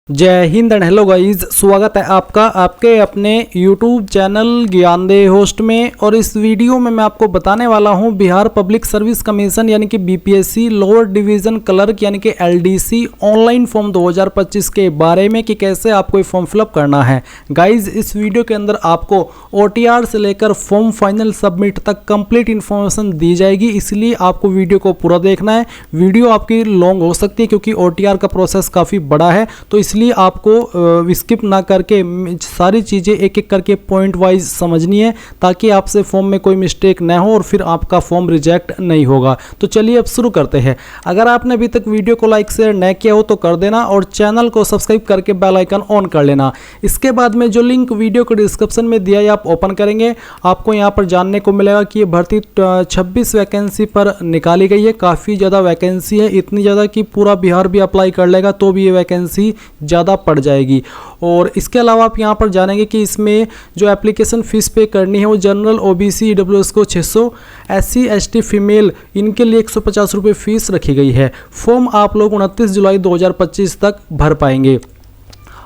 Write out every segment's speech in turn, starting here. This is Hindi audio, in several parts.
जय हिंद एंड हेलो गाइस, स्वागत है आपका आपके अपने YouTube चैनल ज्ञानदेह होस्ट में। और इस वीडियो में मैं आपको बताने वाला हूं बिहार पब्लिक सर्विस कमीशन यानी कि बीपीएससी लोअर डिवीज़न क्लर्क यानी कि एलडीसी ऑनलाइन फॉर्म 2025 के बारे में कि कैसे आपको ये फॉर्म फिलअप करना है। गाइस, इस वीडियो के अंदर आपको OTR से लेकर फॉर्म फाइनल सबमिट तक कंप्लीट इन्फॉर्मेशन दी जाएगी, इसलिए आपको वीडियो को पूरा देखना है। वीडियो आपकी लॉन्ग हो सकती है क्योंकि OTR का प्रोसेस काफ़ी बड़ा है, तो इसलिए आपको स्किप ना करके सारी चीज़ें एक एक करके पॉइंट वाइज समझनी है ताकि आपसे फॉर्म में कोई मिस्टेक ना हो और फिर आपका फॉर्म रिजेक्ट नहीं होगा। तो चलिए अब शुरू करते हैं। अगर आपने अभी तक वीडियो को लाइक शेयर न किया हो तो कर देना और चैनल को सब्सक्राइब करके बेल आइकन ऑन कर लेना। इसके बाद में जो लिंक वीडियो के डिस्क्रिप्शन में दिया है आप ओपन करेंगे, आपको यहाँ पर जानने को मिलेगा कि ये भर्ती 26 वैकेंसी पर निकाली गई है। काफ़ी ज़्यादा वैकेंसी है, इतनी ज़्यादा कि पूरा बिहार भी अप्लाई कर लेगा तो भी ये वैकेंसी ज़्यादा पड़ जाएगी। और इसके अलावा आप यहाँ पर जानेंगे कि इसमें जो एप्लीकेशन फ़ीस पे करनी है वो जनरल OBC EWS को 600, SC ST फीमेल इनके लिए 150 रुपये फ़ीस रखी गई है। फॉर्म आप लोग 29 जुलाई 2025 तक भर पाएंगे।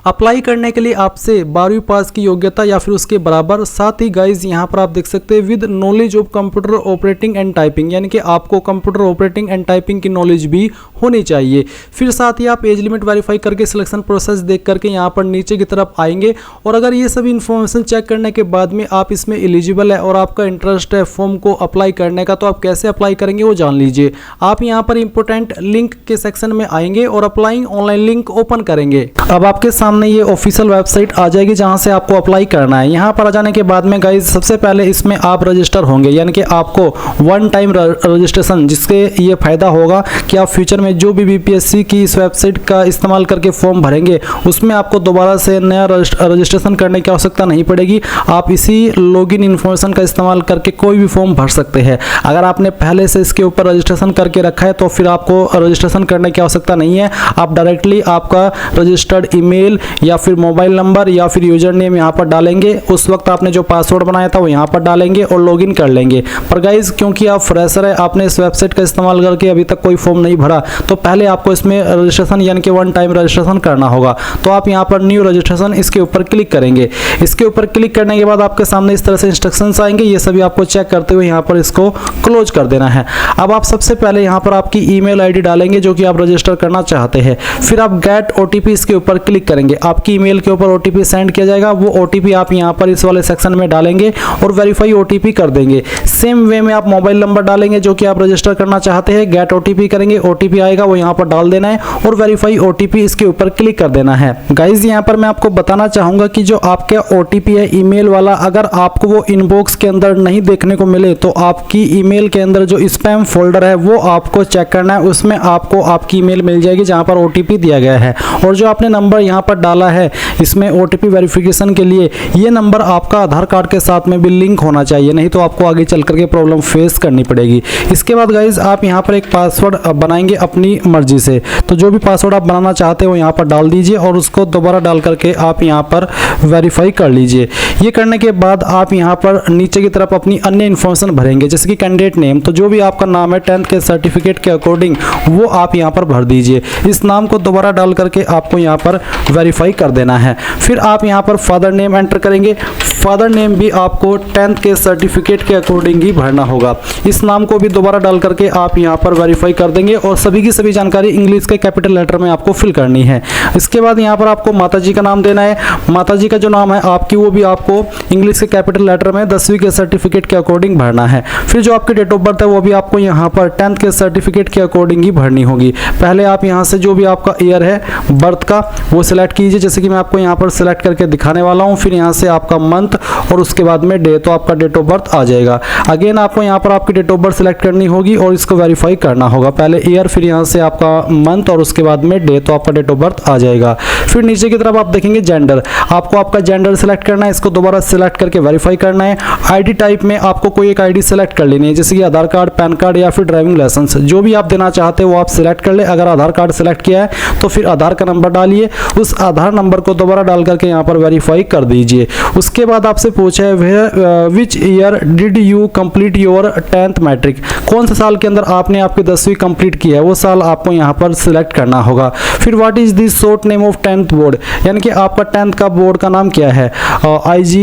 अप्लाई करने के लिए आपसे 12वीं पास की योग्यता या फिर उसके बराबर, साथ ही गाइज यहाँ पर आप देख सकते हैं with knowledge of computer operating and typing, यानी कि आपको कंप्यूटर ऑपरेटिंग एंड टाइपिंग की नॉलेज भी होनी चाहिए। फिर साथ ही आप एज लिमिट वेरीफाई करके सिलेक्शन प्रोसेस देख करके यहाँ पर नीचे की तरफ आएंगे और अगर ये सभी इन्फॉर्मेशन चेक करने के बाद में आप इसमें एलिजिबल है और आपका इंटरेस्ट है फॉर्म को अप्लाई करने का, तो आप कैसे अप्लाई करेंगे वो जान लीजिए। आप यहाँ पर इंपॉर्टेंट लिंक के सेक्शन में आएंगे और अप्लाइंग ऑनलाइन लिंक ओपन करेंगे। अब आपके सामने ये ऑफिशियल वेबसाइट आ जाएगी जहां से आपको अप्लाई करना है। यहां पर आ जाने के बाद में गाइज सबसे पहले इसमें आप रजिस्टर होंगे, यानी कि आपको वन टाइम रजिस्ट्रेशन, जिसके ये फायदा होगा कि आप फ्यूचर में जो भी बीपीएससी की इस वेबसाइट का इस्तेमाल करके फॉर्म भरेंगे उसमें आपको दोबारा से नया रजिस्ट्रेशन करने की आवश्यकता नहीं पड़ेगी। आप इसी लॉगिन इन्फॉर्मेशन का इस्तेमाल करके कोई भी फॉर्म भर सकते हैं। अगर आपने पहले से इसके ऊपर रजिस्ट्रेशन करके रखा है तो फिर आपको रजिस्ट्रेशन करने की आवश्यकता नहीं है। आप डायरेक्टली आपका रजिस्टर्ड ईमेल या फिर मोबाइल नंबर या फिर यूजर नेम यहाँ पर डालेंगे, उस वक्त आपने जो पासवर्ड बनाया था वो यहाँ पर डालेंगे और लॉगिन कर लेंगे। पर गाइज क्योंकि आप फ्रेशर है, आपने इस वेबसाइट का इस्तेमाल करके अभी तक कोई फॉर्म नहीं भरा, तो पहले आपको इसमें रजिस्ट्रेशन यानी कि वन टाइम रजिस्ट्रेशन करना होगा। तो आप यहाँ पर न्यू रजिस्ट्रेशन इसके ऊपर क्लिक करेंगे। इसके ऊपर क्लिक करने के बाद आपके सामने इस तरह से इंस्ट्रक्शंस आएंगे, ये सभी आपको चेक करते हुए यहाँ पर इसको क्लोज कर देना है। अब आप सबसे पहले यहाँ पर आपकी ईमेल आईडी डालेंगे जो कि आप रजिस्टर करना चाहते हैं। फिर आप गेट OTP इसके ऊपर क्लिक करेंगे, आपकी ईमेल के ऊपर OTP सेंड किया जाएगा। वो OTP आप यहाँ पर इस वाले सेक्शन में डालेंगे और वेरीफाई OTP कर देंगे। सेम वे में आप मोबाइल नंबर डालेंगे जो कि आप रजिस्टर करना चाहते हैं, गेट OTP करेंगे, OTP आएगा वो यहाँ पर डाल देना है और वेरीफाई OTP इसके ऊपर क्लिक कर देना है। गाइज यहाँ पर मैं आपको बताना चाहूँगा कि जो आपका OTP है ईमेल वाला, अगर आपको वो इनबॉक्स के अंदर नहीं देखने को मिले तो आपकी ईमेल के अंदर जो स्पैम फोल्डर है वो आपको चेक करना है, उसमें आपको आपकी ईमेल मिल जाएगी जहाँ पर OTP दिया गया है। और जो आपने नंबर यहाँ पर डाला है इसमें OTP वेरिफिकेशन के लिए, ये नंबर आपका आधार कार्ड के साथ में भी लिंक होना चाहिए, नहीं तो आपको आगे चल करके प्रॉब्लम फेस करनी पड़ेगी। इसके बाद गाइज आप यहाँ पर एक पासवर्ड बनाएंगे अपनी मर्जी से, तो जो भी पासवर्ड आप बनाना चाहते हो यहाँ पर डाल दीजिए और उसको दोबारा डाल करके आप यहाँ पर वेरीफाई कर लीजिए। ये करने के बाद आप यहाँ पर नीचे की तरफ अपनी अन्य इन्फॉर्मेशन भरेंगे, जैसे कि कैंडिडेट नेम, तो जो भी आपका नाम है 10th के सर्टिफिकेट के अकॉर्डिंग वो आप यहाँ पर भर दीजिए। इस नाम को दोबारा डाल करके आपको यहाँ पर वेरीफाई कर देना है। फिर आप यहाँ पर फादर नेम एंटर करेंगे, फादर नेम भी आपको 10th के सर्टिफिकेट के अकॉर्डिंग ही भरना होगा। इस नाम को भी दोबारा डाल करके आप यहाँ पर वेरीफाई कर देंगे और सभी की सभी जानकारी इंग्लिश के कैपिटल लेटर में आपको फिल करनी है। इसके बाद यहाँ पर आपको माताजी का नाम देना है, माताजी का जो नाम है आपकी वो भी आपको इंग्लिश के कैपिटल लेटर में 10वीं के सर्टिफिकेट के अकॉर्डिंग भरना है। फिर जो आपकी डेट ऑफ बर्थ है वो भी आपको यहाँ पर 10th के सर्टिफिकेट के अकॉर्डिंग ही भरनी होगी। पहले आप यहाँ से जो भी आपका ईयर है बर्थ का वो सिलेक्ट कीजिए, जैसे कि मैं आपको यहाँ पर सिलेक्ट करके दिखाने वाला हूँ। फिर यहाँ से आपका मंथ और उसके बाद में डे, तो आपका डेट ऑफ बर्थ आ जाएगा। अगेन आपको यहाँ पर आपकी डेट ऑफ बर्थ सिलेक्ट करनी होगी और इसको वेरीफाई करना होगा। पहले ईयर, फिर यहाँ से आपका मंथ और उसके बाद में डे, तो आपका डेट ऑफ बर्थ आ जाएगा। फिर नीचे की तरफ आप देखेंगे जेंडर, आपको आपका जेंडर सिलेक्ट करना है, इसको दोबारा सिलेक्ट करके वेरीफाई करना है। आईडी टाइप में आपको कोई एक आईडी सिलेक्ट कर लेनी है, जैसे कि आधार कार्ड, पैन कार्ड या फिर ड्राइविंग लाइसेंस, जो भी आप देना चाहते हो वो आप सिलेक्ट कर ले। अगर आधार कार्ड सिलेक्ट किया है तो फिर आधार का नंबर डालिए, उस आधार नंबर को दोबारा डाल करके यहाँ पर वेरीफाई कर दीजिए। उसके बाद बाद आपसे पूछा है which year did you complete your 10th matric, कौन से साल के अंदर आपने आपकी 10वीं कंप्लीट किया है, वो साल आपको यहाँ पर सिलेक्ट करना होगा। फिर what is the short name of 10th board, यानी कि आपका 10th का बोर्ड का नाम क्या है, IG,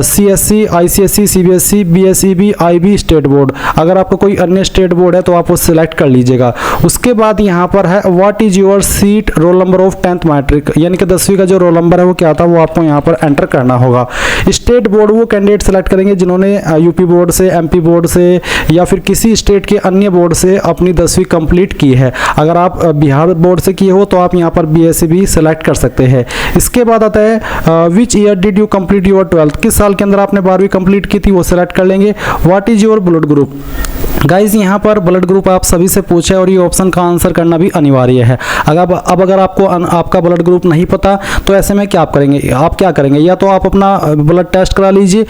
CSC, ICSE, CBSE, BSEB, IB state board. अगर आपका कोई अन्य स्टेट बोर्ड है तो आप वो सिलेक्ट कर लीजिएगा। उसके बाद यहाँ पर है what is your seat roll number of 10th matric, यानी कि 10वीं का जो रोल नंबर है वो क्या था, वो आपको यहाँ पर एंटर करना होगा। स्टेट बोर्ड वो कैंडिडेट सेलेक्ट करेंगे जिन्होंने यूपी बोर्ड से, MP बोर्ड से या फिर किसी स्टेट के अन्य बोर्ड से अपनी 10वीं कंप्लीट की है। अगर आप बिहार बोर्ड से किए हो तो आप यहाँ पर BSc भी सिलेक्ट कर सकते हैं। इसके बाद आता है which year did you complete your 12th, किस साल के अंदर आपने 12वीं कंप्लीट की थी, वो सिलेक्ट कर लेंगे। What is your blood group, guys यहाँ पर ब्लड ग्रुप आप सभी से पूछे और ये ऑप्शन का आंसर करना भी अनिवार्य है। अगर आपको आपका ब्लड ग्रुप नहीं पता तो ऐसे में क्या आप करेंगे, या तो आप अपना ब्लड टेस्ट करा लीजिए,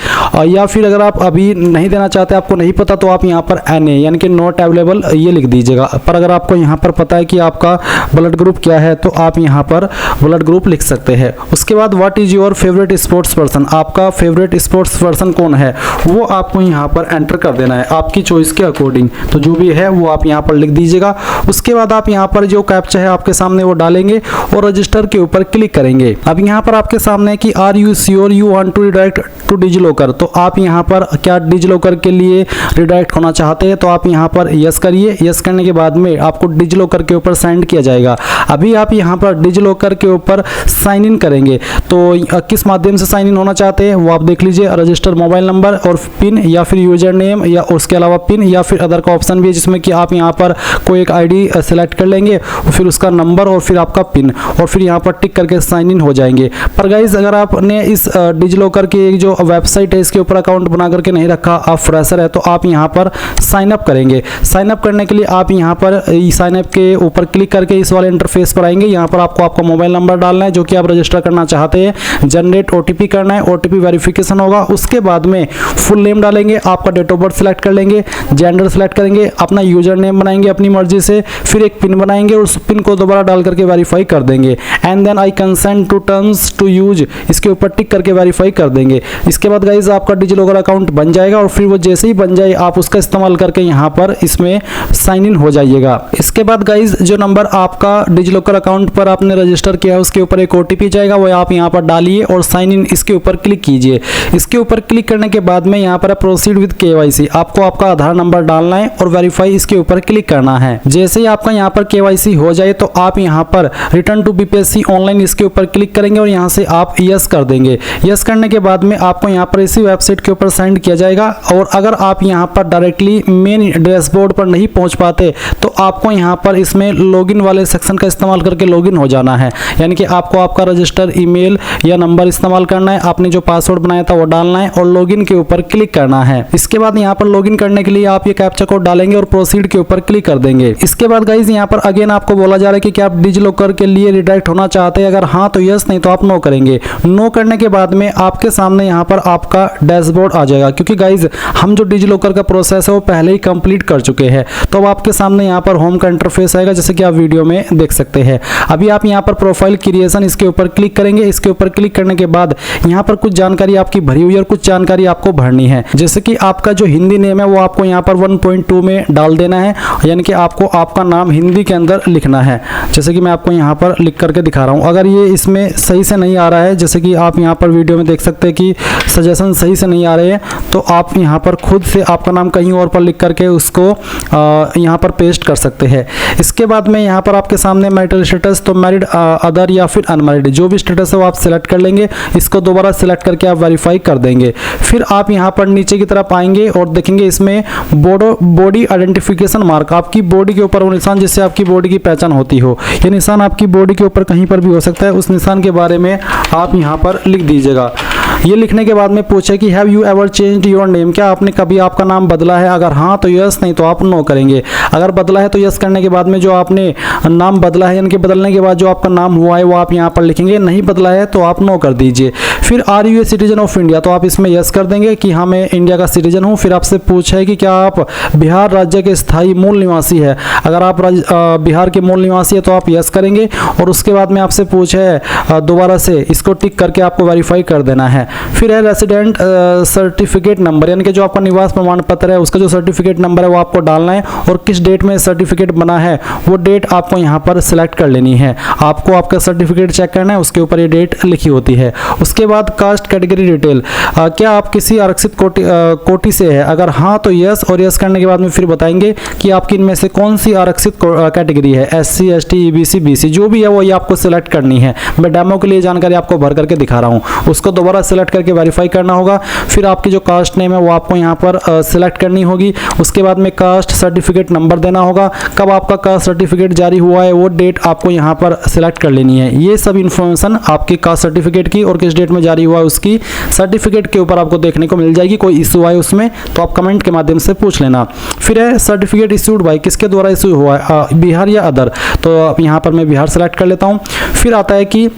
या फिर अगर आप अभी नहीं देना चाहते, आपको नहीं पता, तो आप यहाँ पर NA यानी कि नॉट अवेलेबल ये लिख दीजिएगा। पर अगर आपको यहाँ पर पता है कि आपका ब्लड ग्रुप क्या है तो आप यहाँ पर ब्लड ग्रुप लिख सकते हैं। उसके बाद what is your favourite sports person, आपका फेवरेट स्पोर्ट्स पर्सन कौन है वो आपको यहाँ पर एंटर कर देना है आपकी चॉइस के अकॉर्डिंग, तो जो भी है वो आप यहाँ पर लिख दीजिएगा। उसके बाद आप यहाँ पर जो कैप्चा है आपके सामने वो डालेंगे और रजिस्टर के ऊपर क्लिक करेंगे। अब यहाँ पर आपके सामने कि are you sure you want to redirect to DigiLocker, तो आप यहाँ पर क्या डिजिलॉकर के लिए रिडायरेक्ट होना चाहते हैं, तो आप यहाँ पर यस करिए। यस करने के बाद में आपको डिजिलॉकर के ऊपर साइन किया जाएगा। अभी आप यहाँ पर डिजिलॉकर के ऊपर साइन इन करेंगे, तो किस माध्यम से साइन इन होना चाहते हैं वो आप देख लीजिए। रजिस्टर मोबाइल नंबर और पिन, या फिर यूजर नेम, या उसके अलावा पिन, या फिर अदर का ऑप्शन भी है जिसमें कि आप यहाँ पर कोई एक ID सेलेक्ट कर लेंगे, फिर उसका नंबर और फिर आपका पिन, और फिर यहाँ पर टिक करके साइन इन हो जाएंगे। पर गाइज अगर आपने इस डिजिलॉकर की जो वेबसाइट है इसके ऊपर अकाउंट बना करके नहीं रखा, आप फ्रेशर है, तो आप यहाँ पर साइन अप करेंगे। साइन अप करने के लिए आप यहाँ पर साइन अप के ऊपर क्लिक करके इस वाले इंटरफेस पर आएंगे। यहाँ पर आपको आपका मोबाइल नंबर डालना है जो कि आप रजिस्टर करना चाहते हैं, जनरेट OTP करना है, OTP वेरिफिकेशन होगा। उसके बाद में फुल नेम डालेंगे, आपका डेट ऑफ बर्थ सिलेक्ट कर लेंगे, जेंडर सेलेक्ट करेंगे, अपना यूजर नेम बनाएंगे अपनी मर्जी से, फिर एक पिन बनाएंगे और उस पिन को दोबारा डाल करके वेरीफाई कर देंगे। And then I consent to terms to use, इसके ऊपर टिक करके वेरीफाई कर देंगे। इसके बाद गाइज आपका डिजिलॉकर अकाउंट बन जाएगा और फिर वो जैसे ही बन जाए आप उसका इस्तेमाल करके यहाँ पर इसमें साइन इन हो जाइएगा। इसके बाद गाइज जो नंबर आपका डिजिलॉकर अकाउंट पर आपने रजिस्टर किया है उसके ऊपर एक OTP जाएगा, वो आप यहाँ पर डालिए और साइन इन इसके ऊपर क्लिक कीजिए। इसके ऊपर क्लिक करने के बाद में यहाँ पर प्रोसीड विद KYC, आपको आपका आधार नंबर डालना है और वेरीफाई इसके ऊपर क्लिक करना है। जैसे ही आपका यहाँ पर KYC हो जाए तो आप यहाँ पर रिटर्न टू BPSC ऑनलाइन इसके ऊपर क्लिक करेंगे और यहाँ से आप यस कर देंगे। यस करने के बाद में आपको यहाँ पर इसी वेबसाइट के ऊपर सेंड किया जाएगा। और अगर आप यहाँ पर डायरेक्टली मेन डैशबोर्ड पर नहीं पहुँच पाते तो आपको यहाँ पर इसमें लॉगिन वाले सेक्शन का इस्तेमाल करके लॉगिन हो जाना है, यानी कि आपको आपका रजिस्टर ईमेल या नंबर इस्तेमाल करना है, आपने जो पासवर्ड बनाया था वो डालना है और लॉगिन के ऊपर क्लिक करना है। इसके बाद यहाँ पर लॉगिन करने के लिए आप ये कैप्चा कोड डालेंगे और प्रोसीड के ऊपर क्लिक कर देंगे। इसके बाद गाइज यहाँ पर अगेन आपको बोला जा रहा है कि क्या आप डिजिलॉकर के लिए रिडायरेक्ट होना चाहते हैं, अगर हाँ तो यस, नहीं तो आप नो करेंगे। नो करने के बाद में आपके सामने यहाँ पर आपका डैशबोर्ड आ जाएगा, क्योंकि गाइज हम जो डिजिलॉकर का प्रोसेस है वो पहले ही कंप्लीट कर चुके हैं। तो अब आपके सामने यहाँ पर होम का इंटरफेस आएगा जैसे कि आप वीडियो में देख सकते हैं। अभी आप यहाँ पर प्रोफाइल क्रिएशन इसके ऊपर क्लिक करेंगे। इसके ऊपर क्लिक करने के बाद यहाँ पर कुछ जानकारी आपकी भरी हुई है और कुछ जानकारी आपको भरनी है, जैसे कि आपका जो हिंदी नेम है वो आपको यहाँ पर 1.2 में डाल देना है, यानी कि आपको आपका नाम हिंदी के अंदर लिखना है। जैसे कि मैं आपको यहाँ पर लिख करके दिखा रहा हूँ। अगर ये इसमें सही से नहीं आ रहा है, जैसे कि आप यहाँ पर वीडियो में देख सकते हैं कि सजेशन सही से नहीं आ रहे हैं, तो आप यहाँ पर खुद से आपका नाम कहीं और पर लिख करके उसको यहाँ पर पेस्ट कर सकते हैं। इसके बाद में यहाँ पर आपके सामने मैरिटल स्टेटस, तो मैरिड, अदर या फिर अनमैरिड, जो भी स्टेटस है वो आप सिलेक्ट कर लेंगे। इसको दोबारा सिलेक्ट करके आप वेरीफाई कर देंगे। फिर आप यहाँ पर नीचे की तरफ आएंगे और देखेंगे इसमें बॉडी आइडेंटिफिकेशन मार्क, आपकी बॉडी के ऊपर वो निशान जिससे आपकी बॉडी की पहचान होती हो, ये निशान आपकी बॉडी के ऊपर कहीं पर भी हो सकता है, उस निशान के बारे में आप यहाँ पर लिख दीजिएगा। ये लिखने के बाद में पूछे कि have you ever changed your name, क्या आपने कभी आपका नाम बदला है, अगर हाँ तो यस, नहीं तो आप नो करेंगे। अगर बदला है तो यस करने के बाद में जो आपने नाम बदला है, यानी कि बदलने के बाद जो आपका नाम हुआ है वो आप यहाँ पर लिखेंगे। नहीं बदला है तो आप नो कर दीजिए। फिर are you a citizen of India, तो आप इसमें यस कर देंगे कि हाँ मैं इंडिया का सिटीजन हूँ। फिर आपसे पूछा है कि क्या आप बिहार राज्य के स्थायी मूल निवासी है, अगर आप बिहार के मूल निवासी है तो आप यस करेंगे। और उसके बाद में आपसे पूछा है दोबारा से, इसको टिक करके आपको वेरीफाई कर देना है। है। फिर है रेसिडेंट सर्टिफिकेट नंबर, यानी कि जो आपका निवास प्रमाण पत्र है उसका जो सर्टिफिकेट नंबर है वो आपको डालना है, और किस डेट में सर्टिफिकेट बना है वो डेट आपको यहाँ पर सिलेक्ट कर लेनी है। आपको आपका सर्टिफिकेट चेक करना है, उसके ऊपर ये डेट लिखी होती है। उसके बाद कास्ट कैटेगरी डिटेल, क्या आप किसी आरक्षित कोटि से है, अगर हाँ तो यस, और यस करने के बाद में फिर बताएंगे कि आपकी इनमें से कौन सी आरक्षित कैटेगरी है, SC ST EBC BC जो भी है वो ये आपको सिलेक्ट करनी है। मैं डेमो के लिए जानकारी आपको भर करके दिखा रहा हूँ, उसको दोबारा सिलेक्ट करके वेरीफाई करना होगा। फिर आपकी जो कास्ट नेम है वो आपको यहाँ पर सिलेक्ट करनी होगी। उसके बाद में कास्ट सर्टिफिकेट नंबर देना होगा, कब आपका कास्ट सर्टिफिकेट जारी हुआ है वो डेट आपको यहाँ पर सिलेक्ट कर लेनी है। ये सब इन्फॉर्मेशन आपकी कास्ट सर्टिफिकेट की और किस डेट में जारी हुआ है उसकी सर्टिफिकेट के ऊपर आपको देखने को मिल जाएगी। कोई इशू आए उसमें तो आप कमेंट के माध्यम से पूछ लेना। फिर है सर्टिफिकेट इशूड बाय, किसके द्वारा इशू हुआ है, बिहार या अदर, तो यहाँ पर मैं बिहार सेलेक्ट कर लेता हूँ। फिर आता है कि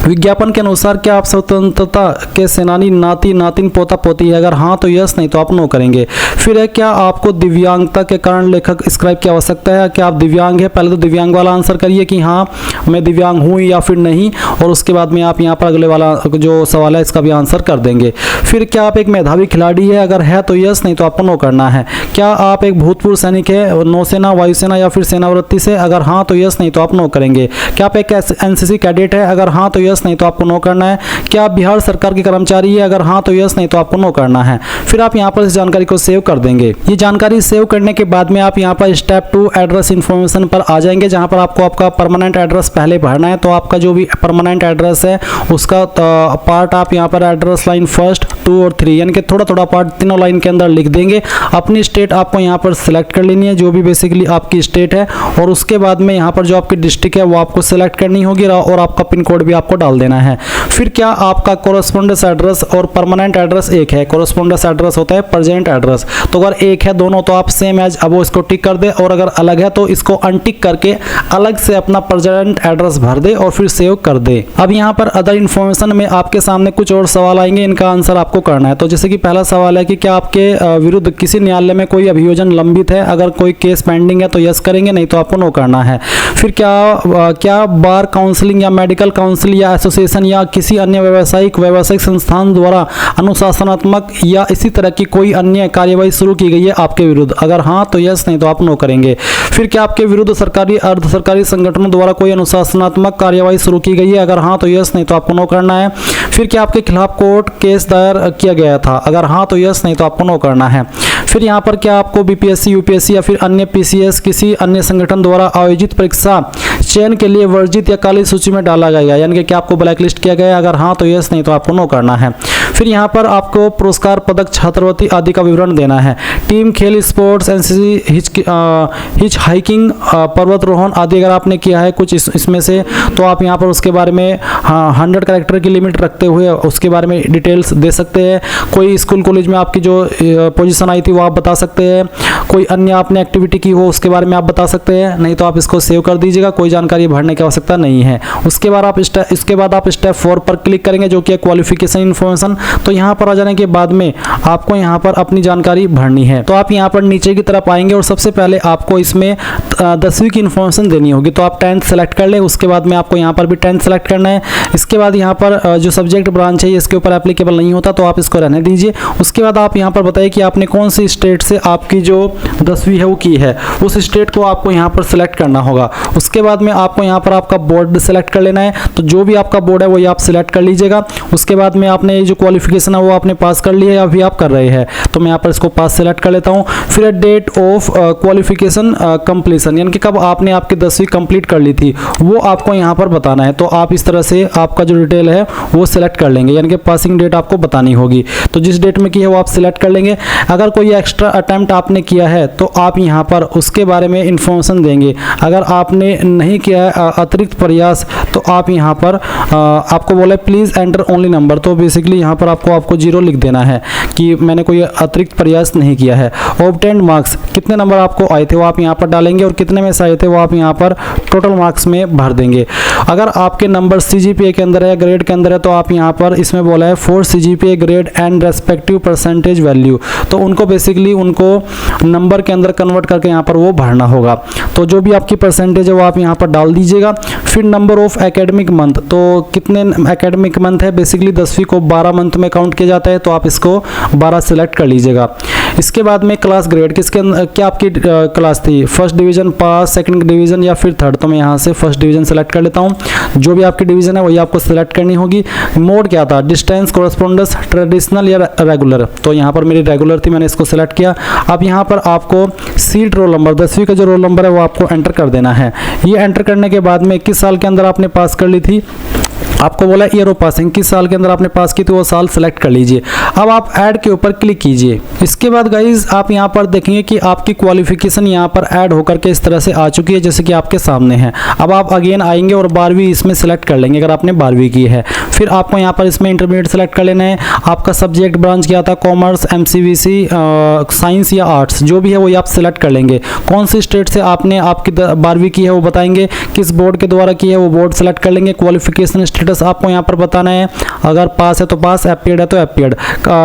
विज्ञापन के अनुसार क्या आप स्वतंत्रता के सेनानी नाती नातिन पोता पोती है, अगर हाँ तो यस, नहीं तो आप नो करेंगे। फिर है क्या आपको दिव्यांगता के कारण लेखक स्क्राइब की आवश्यकता है, क्या आप दिव्यांग है, पहले तो दिव्यांग वाला आंसर करिए कि हाँ मैं दिव्यांग हूँ या फिर नहीं, और उसके बाद में आप यहाँ पर अगले वाला जो सवाल है इसका भी आंसर कर देंगे। फिर क्या आप एक मेधावी खिलाड़ी है, अगर है तो यस, नहीं तो आपको नो करना है। क्या आप एक भूतपूर्व सैनिक है, नौसेना वायुसेना या फिर सेनावृत्ति से, अगर हाँ तो यस, नहीं तो आप नो करेंगे। क्या आप एक NCC कैडेट है, अगर हाँ तो यस, नहीं तो आपको नो करना है। क्या आप बिहार सरकार के कर्मचारी है, अगर हाँ तो यस, नहीं तो आपको नो करना है। फिर आप यहाँ पर इस जानकारी को सेव कर देंगे। ये जानकारी सेव करने के बाद में आप यहाँ पर स्टेप 2 एड्रेस इन्फॉर्मेशन पर आ जाएंगे, जहाँ पर आपको आपका परमानेंट एड्रेस पहले भरना है। तो आपका जो भी परमानेंट एड्रेस है उसका पार्ट आप यहाँ पर एड्रेस लाइन 1, 2 और 3 यानी कि थोड़ा थोड़ा पार्ट तीनों लाइन के अंदर लिख देंगे। अपनी स्टेट आपको यहाँ पर सिलेक्ट कर लेनी है, जो भी बेसिकली आपकी स्टेट है, और उसके बाद में यहाँ पर जो आपकी डिस्ट्रिक्ट है वो आपको सिलेक्ट करनी होगी, और आपका पिन कोड भी आपको डाल देना है। फिर क्या आपका कोरेस्पोंडेंस एड्रेस और परमानेंट एड्रेस एक है, कोरेस्पोंडेंस एड्रेस होता है प्रेजेंट एड्रेस, तो अगर एक है दोनों तो आप सेम एज अब इसको टिक कर दे, और अगर अलग है तो इसको अनटिक करके अलग से अपना प्रेजेंट एड्रेस भर दे और फिर सेव कर दे। अब यहाँ पर अदर इन्फॉर्मेशन में आपके सामने कुछ और सवाल आएंगे, इनका आंसर आपको करना है। तो जैसे कि पहला सवाल है कि क्या आपके विरुद्ध किसी न्यायालय में कोई अभियोजन लंबित है, अगर कोई केस पेंडिंग है तो यस करेंगे, नहीं तो आपको नो करना है। फिर क्या बार काउंसलिंग या मेडिकल काउंसिल या एसोसिएशन या किसी अन्य व्यावसायिक संस्थान द्वारा अनुशासनात्मक या इसी तरह की कोई अन्य कार्यवाही शुरू की गई है आपके विरुद्ध, अगर हाँ तो यस, नहीं तो आप नो करेंगे। फिर क्या आपके विरुद्ध सरकारी अर्ध सरकारी संगठनों द्वारा कोई अनुशासनात्मक कार्यवाही शुरू की गई है, अगर हाँ तो यस, नहीं तो आपको नो करना है। फिर क्या आपके खिलाफ कोर्ट केस दायर किया गया था, अगर हाँ तो यस, नहीं तो आपको नो करना है। फिर यहाँ पर क्या आपको BPSC UPSC या फिर अन्य PCS किसी अन्य संगठन द्वारा आयोजित परीक्षा चयन के लिए वर्जित या काली सूची में डाला गया, यानी कि क्या आपको ब्लैक लिस्ट किया गया, अगर हाँ तो यस, नहीं तो आपको नो करना है। फिर यहाँ पर आपको पुरस्कार पदक छात्रवृत्ति आदि का विवरण देना है। टीम खेल स्पोर्ट्स NCC हिच हाइकिंग पर्वतारोहण आदि अगर आपने किया है कुछ इसमें से, तो आप यहाँ पर उसके बारे में 100 कैरेक्टर की लिमिट रखते हुए उसके बारे में डिटेल्स दे सकते हैं। कोई स्कूल कॉलेज में आपकी जो पोजीशन आई थी वो आप बता सकते हैं। कोई अन्य आपने एक्टिविटी की हो उसके बारे में आप बता सकते हैं, नहीं तो आप इसको सेव कर दीजिएगा, कोई जानकारी भरने की आवश्यकता नहीं है। उसके बाद आप स्टेप 4 पर क्लिक करेंगे जो कि क्वालिफिकेशन इन्फॉर्मेशन। तो यहाँ पर आ जाने के बाद में आपको यहाँ पर अपनी जानकारी भरनी है। तो आप यहाँ पर नीचे की तरफ आएंगे और सबसे पहले आपको इसमें 10वीं की इन्फॉर्मेशन देनी होगी, तो आप 10th सेलेक्ट कर लें। उसके बाद में आपको यहाँ पर भी 10th सेलेक्ट करना है। इसके बाद यहाँ पर जो सब्जेक्ट ब्रांच है इसके ऊपर एप्लीकेबल नहीं होता, तो आप इसको रहने दीजिए। उसके बाद आप यहाँ पर बताइए कि आपने कौन सी स्टेट से आपकी जो 10वीं है वो की है, उस स्टेट को आपको यहाँ पर सिलेक्ट करना होगा। उसके बाद में आपको यहाँ पर आपका बोर्ड सेलेक्ट कर लेना है, तो जो भी आपका बोर्ड है वही आप सिलेक्ट कर लीजिएगा। उसके बाद में आपने ये जो क्वालिफिकेशन है वो आपने पास कर लिया है या अभी आप कर रहे हैं, तो मैं यहाँ पर इसको पास सेलेक्ट कर लेता हूँ। फिर डेट ऑफ क्वालिफिकेशन कंप्लीशन, यानी कि कब आपने आपकी 10वीं कंप्लीट कर ली थी वो आपको यहाँ पर बताना है। तो आप इस तरह से आपका जो डिटेल है वो सिलेक्ट कर लेंगे, यानी कि पासिंग डेट आपको बतानी होगी। तो जिस डेट में की है वो आप सिलेक्ट कर लेंगे। अगर कोई एक्स्ट्रा अटेम्प्ट आपने किया है तो आप यहाँ पर उसके बारे में इंफॉर्मेशन देंगे। अगर आपने नहीं किया है अतिरिक्त प्रयास, तो आप यहाँ पर आपको बोला प्लीज़ एंटर ओनली नंबर, तो बेसिकली यहाँ पर आपको 0 लिख देना है कि मैंने कोई अतिरिक्त प्रयास नहीं किया है। ऑब्टेन्ड मार्क्स, कितने नंबर आपको आए थे वो आप यहाँ पर डालेंगे और कितने में से आए थे वो आप यहाँ पर टोटल मार्क्स में भर देंगे। अगर आपके नंबर CGPA के अंदर है, ग्रेड के अंदर है, तो आप यहाँ पर इसमें बोला है for CGPA grade and respective percentage value, तो उनको बेसिकली उनको नंबर के अंदर कन्वर्ट करके यहाँ पर वो भरना होगा। तो जो भी आपकी परसेंटेज है वो आप यहाँ पर डाल दीजिएगा। फिर नंबर ऑफ एकेडमिक मंथ, तो कितने एकेडमिक मंथ है, बेसिकली 10वीं को 12 मंथ में काउंट किया जाता है, तो आप इसको 12 सिलेक्ट कर लीजिएगा। इसके बाद में क्लास ग्रेड, किसके क्या आपकी क्लास थी, first division pass, second division या फिर थर्ड, तो मैं यहाँ से फर्स्ट डिवीजन सेलेक्ट कर लेता हूँ। जो भी आपकी डिवीजन है वही आपको सिलेक्ट करनी होगी। मोड क्या था, डिस्टेंस, कोरस्पोंडेंस, ट्रेडिशनल या रेगुलर, तो यहाँ पर मेरी रेगुलर थी, मैंने इसको सिलेक्ट किया। अब यहाँ पर आपको सीट रोल नंबर, 10वीं का जो रोल नंबर है वो आपको एंटर कर देना है। ये एंटर करने के बाद में किस साल के अंदर आपने पास कर ली थी, आपको बोला ईयर ऑफ पासिंग, किस साल के अंदर आपने पास की थी वो साल सेलेक्ट कर लीजिए। अब आप ऐड के ऊपर क्लिक कीजिए। इसके बाद गाइज आप यहाँ पर देखेंगे कि आपकी क्वालिफिकेशन यहाँ पर ऐड होकर के इस तरह से आ चुकी है, जैसे कि आपके सामने है। अब आप अगेन आएंगे और 12वीं इसमें सेलेक्ट कर लेंगे अगर आपने 12वीं की है। फिर आपको यहाँ पर इसमें इंटरमीडिएट सेलेक्ट कर लेना है। आपका सब्जेक्ट ब्रांच क्या था, कॉमर्स, MCVC, साइंस या आर्ट्स, जो भी है वही आप सिलेक्ट कर लेंगे। कौन सी स्टेट से आपने आपकी 12वीं की है वो बताएंगे, किस बोर्ड के द्वारा की है वो बोर्ड सेलेक्ट कर लेंगे। क्वालिफिकेशन स्टेटस आपको यहाँ पर बताना है, अगर पास है तो पास, एपीएड है तो एपीएड।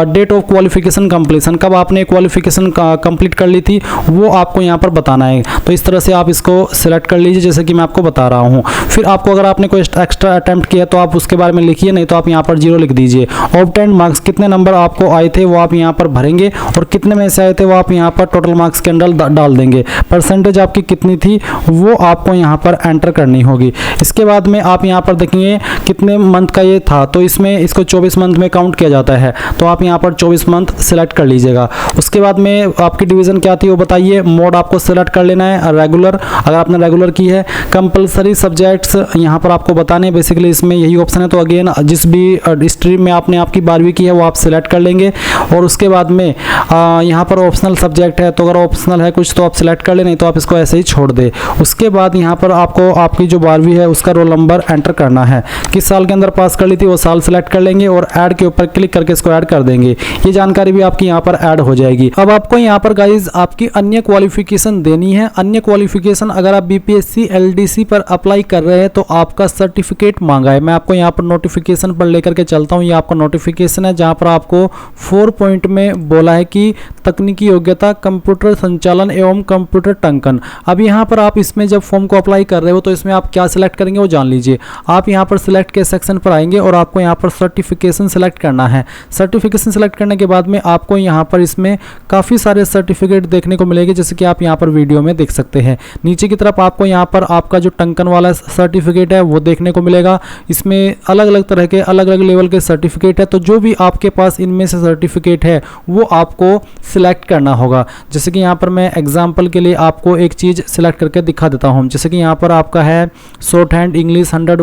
डेट ऑफ क्वालिफिकेशन कंप्लीशन, कब आपने क्वालिफिकेशन कंप्लीट कर ली थी वो आपको यहाँ पर बताना है। तो इस तरह से आप इसको सिलेक्ट कर लीजिए जैसे कि मैं आपको बता रहा हूँ। फिर आपको अगर आपने कोई एक्स्ट्रा अटेम्प्ट किया तो आप उसके बारे में लिखिए, नहीं तो आप यहाँ पर 0 लिख दीजिए। ऑब्टेन्ड मार्क्स, कितने नंबर आपको आए थे वो आप यहाँ पर भरेंगे और कितने में से आए थे वो आप यहाँ पर टोटल मार्क्स के अंदर डाल देंगे। परसेंटेज आपकी कितनी थी वो आपको यहाँ पर एंटर करनी होगी। इसके बाद में आप यहाँ पर देखेंगे कितने मंथ का ये था, तो इसमें इसको 24 मंथ में काउंट किया जाता है, तो आप यहाँ पर 24 मंथ सिलेक्ट कर लीजिएगा। उसके बाद में आपकी डिवीज़न क्या थी वो बताइए। मोड आपको सिलेक्ट कर लेना है रेगुलर, अगर आपने रेगुलर की है। कंपलसरी सब्जेक्ट्स यहाँ पर आपको बताने, बेसिकली इसमें यही ऑप्शन है, तो अगेन जिस भी स्ट्रीम में आपने आपकी 12वीं की है वो आप सिलेक्ट कर लेंगे। और उसके बाद में यहाँ पर ऑप्शनल सब्जेक्ट है, तो अगर ऑप्शनल है कुछ तो आप सिलेक्ट कर ले, नहीं तो आप इसको ऐसे ही छोड़ दे। उसके बाद यहाँ पर आपको आपकी जो 12वीं है उसका रोल नंबर एंटर करना है, किस साल के अंदर पास कर ली थी वो साल सेलेक्ट कर लेंगे और ऐड के ऊपर क्लिक करके इसको ऐड कर देंगे। ये जानकारी भी आपकी यहाँ पर ऐड हो जाएगी। अब आपको यहाँ पर गाइज आपकी अन्य क्वालिफिकेशन देनी है। अन्य क्वालिफिकेशन अगर आप BPSC LDC पर अप्लाई कर रहे हैं तो आपका सर्टिफिकेट मांगा है। मैं आपको यहाँ पर नोटिफिकेशन पर लेकर के चलता हूँ। ये आपका नोटिफिकेशन है जहाँ पर आपको 4 पॉइंट में बोला है कि तकनीकी योग्यता, कंप्यूटर संचालन एवं कंप्यूटर टंकन। अब यहाँ पर आप इसमें जब फॉर्म को अप्लाई कर रहे हो तो इसमें आप क्या सिलेक्ट करेंगे वो जान लीजिए। आप यहाँ पर सिलेक्ट के सेक्शन पर आएंगे और आपको यहाँ पर सर्टिफिकेशन सेलेक्ट करना है। सर्टिफिकेशन सेलेक्ट करने के बाद में आपको यहाँ पर इसमें काफ़ी सारे सर्टिफिकेट देखने को मिलेंगे, जैसे कि आप यहाँ पर वीडियो में देख सकते हैं। नीचे की तरफ आपको यहाँ पर आपका जो टंकन वाला सर्टिफिकेट है वो देखने को मिलेगा। इसमें अलग अलग तरह के अलग अलग लेवल के सर्टिफिकेट है, तो जो भी आपके पास इनमें से सर्टिफिकेट है वो आपको सिलेक्ट करना होगा। जैसे कि यहाँ पर मैं एग्जाम्पल के लिए आपको एक चीज़ सिलेक्ट करके दिखा देता हूँ। जैसे कि यहाँ पर आपका है शॉर्ट हैंड इंग्लिश 100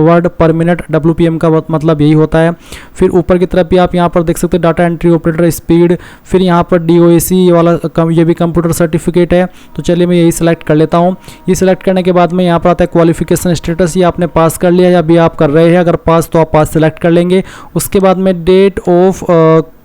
वर्ड पर मिनट, WPM का मतलब यही होता है। फिर ऊपर की तरफ भी आप यहाँ पर देख सकते हैं डाटा एंट्री ऑपरेटर स्पीड। फिर यहाँ पर DOAC वाला ये भी कंप्यूटर सर्टिफिकेट है, तो चलिए मैं यही सिलेक्ट कर लेता हूँ। ये सिलेक्ट करने के बाद में यहाँ पर आता है क्वालिफिकेशन स्टेटस, ये आपने पास कर लिया या अभी आप कर रहे हैं। अगर पास तो आप पास सिलेक्ट कर लेंगे। उसके बाद में डेट ऑफ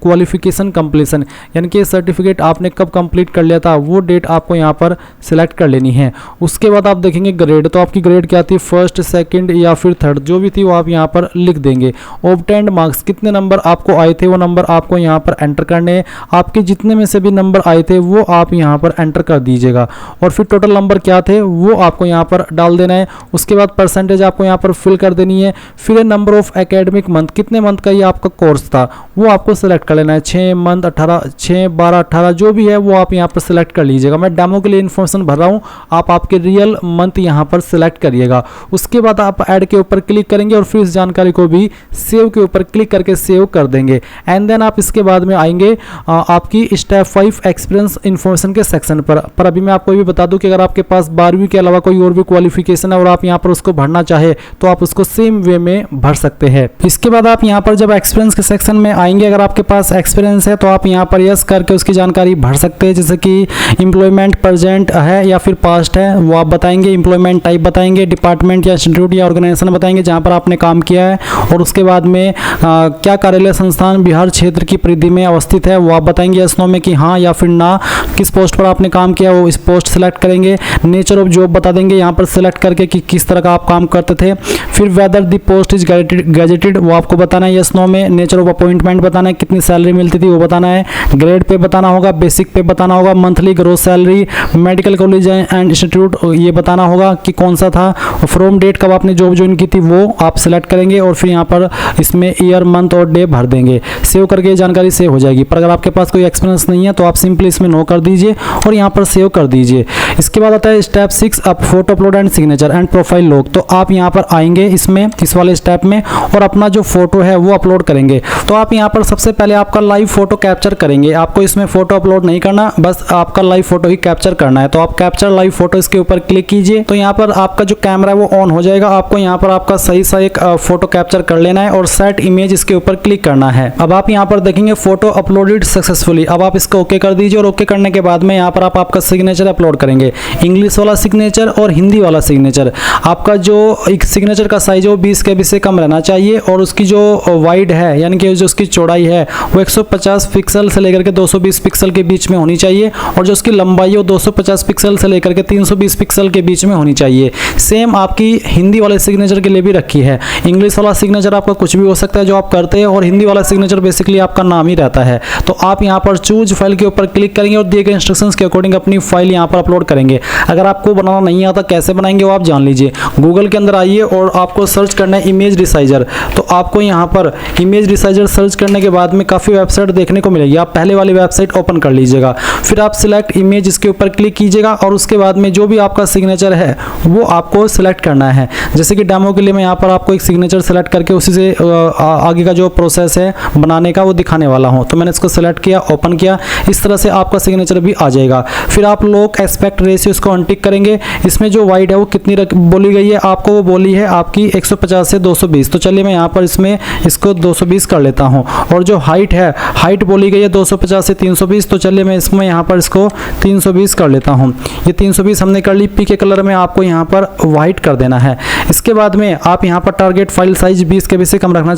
क्वालिफिकेशन कंप्लीशन, यानी कि सर्टिफिकेट आपने कब कंप्लीट कर लिया था वो डेट आपको यहाँ पर सिलेक्ट कर लेनी है। उसके बाद आप देखेंगे ग्रेड, तो आपकी ग्रेड क्या थी, फर्स्ट, सेकंड या फिर थर्ड, जो भी थी वो आप यहाँ पर लिख देंगे। ऑब्टेन्ड मार्क्स, कितने नंबर आपको आए थे वो नंबर आपको यहाँ पर एंटर करने हैं। आपके जितने में से भी नंबर आए थे वो आप यहाँ पर एंटर कर दीजिएगा और फिर टोटल नंबर क्या थे वो आपको यहाँ पर डाल देना है। उसके बाद परसेंटेज आपको यहाँ पर फिल कर देनी है। फिर नंबर ऑफ एकेडमिक मंथ, कितने मंथ का ये आपका कोर्स था वो आपको सिलेक्ट कर लेना है। 6 मंथ, 18, 6, 12, 18 जो भी है वो आप यहाँ पर सिलेक्ट कर लीजिएगा। मैं डेमो के लिए इन्फॉर्मेशन भर रहा हूँ, आप आपके रियल मंथ यहाँ पर सिलेक्ट करिएगा। उसके बाद आप ऐड के ऊपर क्लिक करेंगे और फिर इस जानकारी को भी सेव के ऊपर क्लिक करके सेव कर देंगे। एंड देन आप इसके बाद में आएंगे आपकी स्टेप 5 एक्सपीरियंस इन्फॉर्मेशन के सेक्शन पर अभी मैं आपको ये भी बता दूं कि अगर आपके पास 12वीं के अलावा कोई और भी क्वालिफिकेशन है और आप यहाँ पर उसको भरना चाहे तो आप उसको सेम वे में भर सकते हैं। इसके बाद आप यहाँ पर जब एक्सपीरियंस के सेक्शन में आएंगे, अगर आपके पास एक्सपीरियंस है तो आप यहाँ पर यस करके उसकी जानकारी भर सकते हैं, जैसे कि एम्प्लॉयमेंट प्रेजेंट है या फिर पास्ट है वो आप बताएंगे, एम्प्लॉयमेंट टाइप बताएंगे, डिपार्टमेंट या इंस्टीट्यूट या ऑर्गेनाइजेशन बताएंगे करेंगे जहाँ पर आपने काम किया है, और उसके बाद में क्या कार्यालय संस्थान बिहार क्षेत्र की परिधि में अवस्थित है वो आप बताएंगे यस नो में कि हाँ या फिर ना। किस पोस्ट पर आपने काम किया वो इस पोस्ट सेलेक्ट करेंगे। नेचर ऑफ जॉब बता देंगे यहाँ पर सेलेक्ट करके कि किस तरह का आप काम करते थे। फिर weather the post is gazetted वो आपको बताना है यस नो में। नेचर ऑफ अपॉइंटमेंट बताना है, कितनी सैलरी मिलती थी वो बताना है। ग्रेड पे बताना होगा, बेसिक पे बताना होगा, monthly gross salary, medical college and institute ये बताना होगा कि कौन सा था। फ्रॉम डेट कब आपने जॉब ज्वाइन की थी वो आप सेलेक्ट करेंगे, और फिर यहाँ पर इसमें ईयर मंथ और डे भर देंगे। सेव करके ये जानकारी सेव हो जाएगी। पर अगर आपके पास कोई एक्सपीरियंस नहीं है तो आप सिंपली इसमें नो कर दीजिए और यहाँ पर सेव कर दीजिए। इसके बाद आता है स्टेप 6 अब photo upload and signature and profile log. तो आप यहाँ पर आएंगे इसमें इस वाले स्टेप में और अपना जो फोटो है वो अपलोड करेंगे। तो आप यहाँ पर सबसे पहले आपका लाइव फोटो कैप्चर करेंगे। आपको इसमें फोटो अपलोड नहीं करना, बस आपका लाइव फोटो ही कैप्चर करना है। तो आप कैप्चर लाइव फोटो इसके ऊपर क्लिक कीजिए। तो यहाँ पर आपका जो कैमरा है वो ऑन हो जाएगा। आपको यहाँ पर आपका सही सा एक फोटो कैप्चर कर लेना है और सेट इमेज इसके ऊपर क्लिक करना है। अब आप यहाँ पर देखेंगे फोटो अपलोडेड सक्सेसफुली। अब आप इसको ओके कर दीजिए और ओके करने के बाद में यहाँ पर आप आपका सिग्नेचर अपलोड करेंगे। इंग्लिश वाला सिग्नेचर और हिंदी वाला सिग्नेचर। आपका जो एक सिग्नेचर का साइज है वो 20 KB से कम रहना चाहिए और उसकी जो वाइड है यानी कि जो उसकी चौड़ाई है वो 150 पिक्सल से लेकर के 220 पिक्सल के बीच में होनी चाहिए, और जो उसकी लंबाई है वो 250 पिक्सल से लेकर के 320 पिक्सल के बीच में होनी चाहिए। सेम आपकी हिंदी वाले सिग्नेचर के लिए भी रखी है। इंग्लिश वाला सिग्नेचर आपका कुछ भी हो सकता है जो आप करते हैं, और हिंदी वाला सिग्नेचर बेसिकली आपका नाम ही रहता है। तो आप यहाँ पर चूज फाइल के ऊपर क्लिक करेंगे और दिए गए इंस्ट्रक्शंस के अकॉर्डिंग अपनी फाइल यहाँ पर अपलोड करेंगे। अगर आपको बनाना नहीं आता कैसे बनाएंगे वो आप जान लीजिए। गूगल के अंदर आइए और आपको सर्च करना है इमेज रिसाइजर। तो आपको यहाँ पर इमेज रिसाइजर सर्च करने के बाद में काफ़ी वेबसाइट देखने को मिलेगी। आप पहले वाली वेबसाइट ओपन कर लीजिएगा, फिर आप सिलेक्ट इमेज इसके ऊपर क्लिक कीजिएगा और उसके बाद में जो भी आपका सिग्नेचर है वो आपको सिलेक्ट करना है। जैसे कि डेमो के लिए मैं यहाँ पर आपको एक सिग्नेचर सेलेक्ट करके उसी से आगे का जो प्रोसेस है बनाने का वो दिखाने वाला हूँ। तो मैंने इसको सेलेक्ट किया, ओपन किया, इस तरह से आपका सिग्नेचर भी आ जाएगा। फिर आप लोग एस्पेक्ट रेशियो इसको अनटिक करेंगे। इसमें जो वाइड है वो कितनी बोली गई है आपको, वो बोली है आपकी 150 से 220। तो चलिए मैं यहाँ पर इसमें इसको 220 कर लेता हूँ। और जो हाइट है, हाइट बोली गई है 250 से 320। तो चलिए मैं इसमें यहाँ पर इसको 320 कर लेता हूँ। ये 320 हमने कर ली। पी के कलर में आपको यहाँ पर वाइट कर देना है। इसके बाद में आप यहाँ पर टारगेट फाइल साइज 20 KB से कम रखना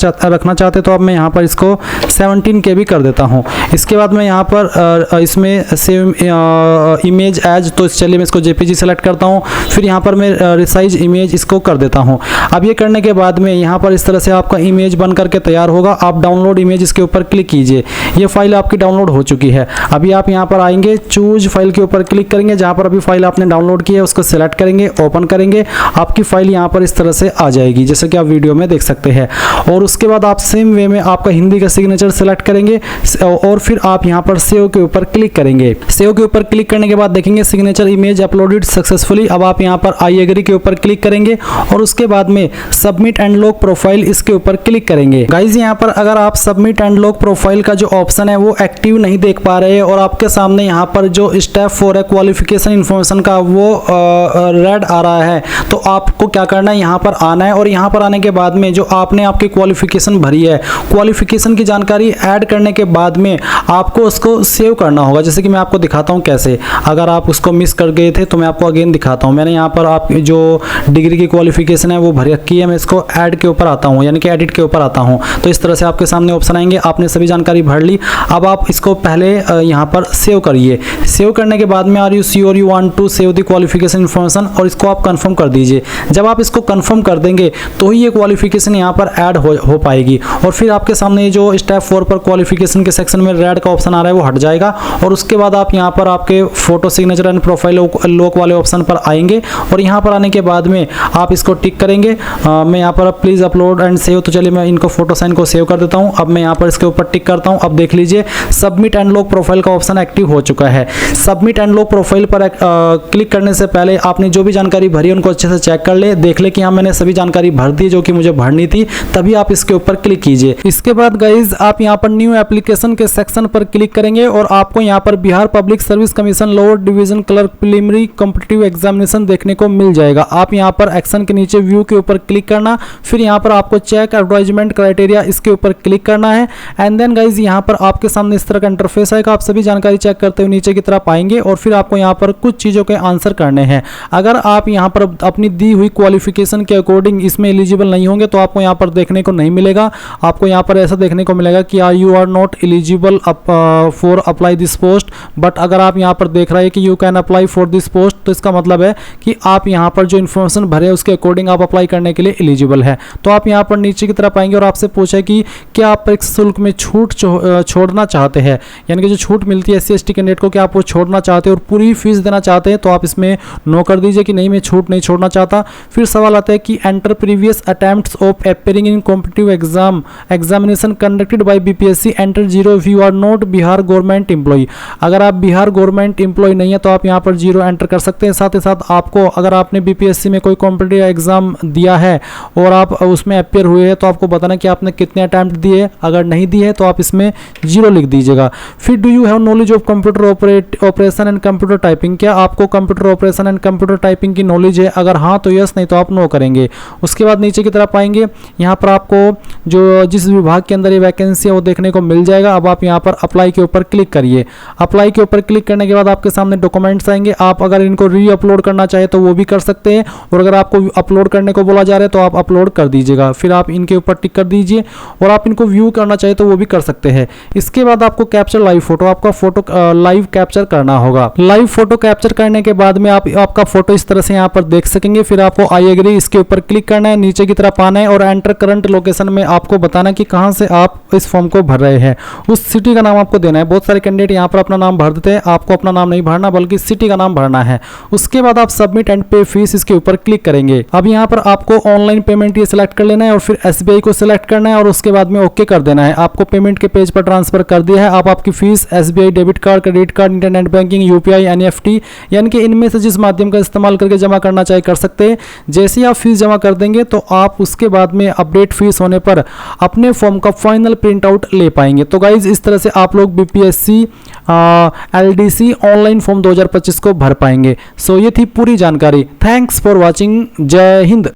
चाहते तो अब मैं यहाँ पर इसको 17 KB कर देता हूँ। इसके बाद मैं यहाँ पर इसमें सेव इमेज एज, तो चलिए मैं इसको JPG सेलेक्ट करता हूँ। फिर यहाँ पर मैं रिसाइज इमेज इसको कर देता हूँ। अब ये करने के बाद में यहाँ पर इस तरह से आपका इमेज बन करके तैयार होगा। आप डाउनलोड इमेज इसके ऊपर क्लिक कीजिए। ये फाइल आपकी डाउनलोड हो चुकी है। अभी आप यहाँ पर आएंगे, चूज फाइल के ऊपर क्लिक करेंगे। जहाँ पर अभी फाइल आपने डाउनलोड की है उसको सेलेक्ट करेंगे, ओपन करेंगे। आपकी फाइल यहाँ पर इस तरह से आ जाएगी जैसे कि आप वीडियो में देख सकते हैं। और उसके बाद आप सेम वे में आपका हिंदी का सिग्नेचर सेलेक्ट करेंगे और फिर आप यहाँ पर सेव के ऊपर क्लिक करेंगे। सेव के ऊपर क्लिक करने के बाद देखेंगे सिग्नेचर इमेज अपलोडेड सक्सेसफुली। अब आप यहाँ पर आई एग्री के ऊपर क्लिक करेंगे और उसके बाद में सबमिट एंड लॉक प्रोफाइल इसके ऊपर क्लिक करेंगे। गाइज यहाँ पर अगर आप सबमिट एंड लॉक प्रोफाइल का जो ऑप्शन है वो एक्टिव नहीं देख पा रहे हैं और आपके सामने यहाँ पर जो स्टेप 4 है क्वालिफिकेशन इन्फॉर्मेशन का वो रेड आ रहा है, तो आपको क्या करना है, यहाँ पर आना है और यहाँ पर आने के बाद में जो आपने आपकी क्वालिफिकेशन भरी है, क्वालिफिकेशन की जानकारी ऐड करने के बाद में आपको उसको सेव करना होगा। जैसे कि मैं आपको दिखाता हूँ कैसे। अगर आप उसको मिस कर गए थे तो मैं आपको अगेन दिखाता हूँ। मैंने यहाँ पर आप जो डिग्री की क्वालिफिकेशन है वो भर रखी है। मैं इसको ऐड के ऊपर आता हूँ यानी कि एडिट के ऊपर आता हूँ। तो इस तरह से आपके सामने ऑप्शन आएंगे। आपने सभी जानकारी भर ली। अब आप इसको पहले यहाँ पर सेव करिए। सेव करने के बाद में are you sure you want to save the qualification information, और इसको आप कंफर्म कर दीजिए। जब आप इसको कंफर्म कर देंगे तो ही ये क्वालिफिकेशन यहाँ पर ऐड हो पाएगी और फिर आपके सामने जो स्टेप 4 पर क्वालिफिकेशन के सेक्शन में रेड का ऑप्शन आ रहा है वो हट जाएगा। और उसके बाद आप यहाँ पर आपके photo signature and profile lock वाले ऑप्शन पर आएंगे और यहाँ पर आने के बाद में आप इसको टिक करेंगे। मैं यहाँ पर प्लीज़ अपलोड एंड सेव, तो चलिए मैं इनको फोटो साइन को सेव कर देता हूँ। अब मैं यहाँ पर इसके ऊपर टिक करता हूँ। अब देख लीजिए सबमिट एंड लॉक प्रोफाइल का ऑप्शन एक्टिव हो चुका है। सबमिट एंड लॉक प्रोफाइल पर क्लिक करने से पहले आपने जो भी जानकारी भरी है उनको अच्छे से चेक कर ले, देख ले कि हाँ मैंने सभी जानकारी भर दी जो कि मुझे भरनी थी, तभी आप इसके ऊपर क्लिक कीजिए। इसके बाद गाइज आप यहाँ पर न्यू एप्लीकेशन के सेक्शन पर क्लिक करेंगे और आपको यहाँ पर Bihar public service commission lower division clerk preliminary competitive examination देखने को मिल जाएगा। आप यहाँ पर एक्शन के नीचे व्यू के ऊपर क्लिक करना, फिर यहाँ पर आपको चेक एडवर्टाइजमेंट क्राइटेरिया इसके ऊपर क्लिक करना है। एंड देन गाइज यहाँ पर आपके सामने इस तरह का इंटरफेस आएगा। आप सभी जानकारी चेक करते हुए नीचे की तरफ आएंगे और फिर आपको यहाँ पर कुछ चीज़ों के आंसर करने हैं। अगर आप यहाँ पर अपनी दी हुई क्वालिफिकेशन के अकॉर्डिंग अकॉर्डिंग इसमें एलिजिबल नहीं होंगे तो आपको यहाँ पर देखने को नहीं मिलेगा। आपको यहाँ पर ऐसा देखने को मिलेगा कि you are not eligible for apply this post. But अगर आप यहाँ पर देख रहे हैं कि you can apply for this post, तो इसका मतलब है कि आप यहाँ पर जो इन्फॉर्मेशन भरे उसके अकॉर्डिंग आप अप्लाई करने के लिए एलिजिबल है। तो आप यहाँ पर नीचे की तरफ आएंगे और आपसे पूछा है कि क्या आप परीक्षा शुल्क में छूट छोड़ना चाहते हैं, यानी कि जो छूट मिलती है SC/ST कैंडिडेट को, क्या आप वो छोड़ना चाहते हैं और पूरी फीस देना चाहते हैं, तो आप इसमें नो कर दीजिए कि नहीं, मैं छूट नहीं छोड़ना चाहता। फिर सवाल आता है कि enter previous attempts of appearing in competitive examination conducted by BPSC, enter 0 if you are not Bihar government employ. अगर आप बिहार गवर्नमेंट एम्प्लॉय नहीं है तो आप यहाँ पर 0 एंटर कर सकते हैं। साथ ही साथ आपको अगर आपने BPSC में कोई कॉम्पिटिटिव एग्जाम दिया है और आप उसमें अपेयर हुए हैं तो आपको बताना कि आपने कितने अटैम्प्ट दिए, अगर नहीं दिए तो आप इसमें 0 लिख दीजिएगा। फिर do you have knowledge of computer operation and computer typing, क्या आपको computer operation and computer typing की नॉलेज है, अगर हाँ तो यस, नहीं तो आप नो करेंगे। उसके बाद नीचे की तरफ आएंगे, यहाँ पर आपको जो जिस विभाग के अंदर ये वैकेंसी है वो देखने को मिल जाएगा। अब आप यहाँ पर अप्लाई के ऊपर क्लिक करिए। अप्लाई के ऊपर क्लिक करने के बाद आपके सामने डॉक्यूमेंट्स आएंगे। आप अगर इनको री अपलोड करना चाहे तो वो भी कर सकते हैं, और अगर आपको अपलोड करने को बोला जा रहा है तो आप अपलोड कर दीजिएगा। फिर आप इनके ऊपर टिक कर दीजिए, और आप इनको व्यू करना चाहे तो वो भी कर सकते हैं। इसके बाद आपको कैप्चर लाइव फोटो, आपका फोटो लाइव कैप्चर करना होगा। लाइव फोटो कैप्चर करने के बाद में आपका फोटो इस तरह से यहाँ पर देख सकेंगे। फिर आपको आई एग्री इसके ऊपर क्लिक करना है, नीचे की तरफ आना है और एंटर करंट लोकेशन में आपको बताना कि कहाँ से आप इस फॉर्म को भर रहे हैं, उस सिटी का नाम आपको देना है। बहुत सारे कैंडिडेट यहाँ पर अपना नाम भर देते हैं, आपको अपना नाम नहीं भरना बल्कि सिटी का नाम भरना है। उसके बाद आप सबमिट एंड पे फीस इसके ऊपर क्लिक करेंगे। अब यहाँ पर आपको ऑनलाइन पेमेंट ये सिलेक्ट कर लेना है और फिर SBI को सिलेक्ट करना है और उसके बाद में ओके कर देना है। आपको पेमेंट के पेज पर ट्रांसफर कर दिया है। आप आपकी fees SBI debit card, credit card, internet banking, UPI, NEFT यानी कि इनमें से जिस माध्यम का इस्तेमाल करके जमा करना चाहे कर सकते हैं। जैसे ही आप फीस जमा कर देंगे तो आप उसके बाद में अपडेट फीस होने पर अपने फॉर्म का फाइनल प्रिंट आउट ले पाएंगे। तो गाइज इस तरह से आप लोग BPSC LDC ऑनलाइन फॉर्म 2025 को भर पाएंगे। सो ये थी पूरी जानकारी। Thanks for watching. जय हिंद।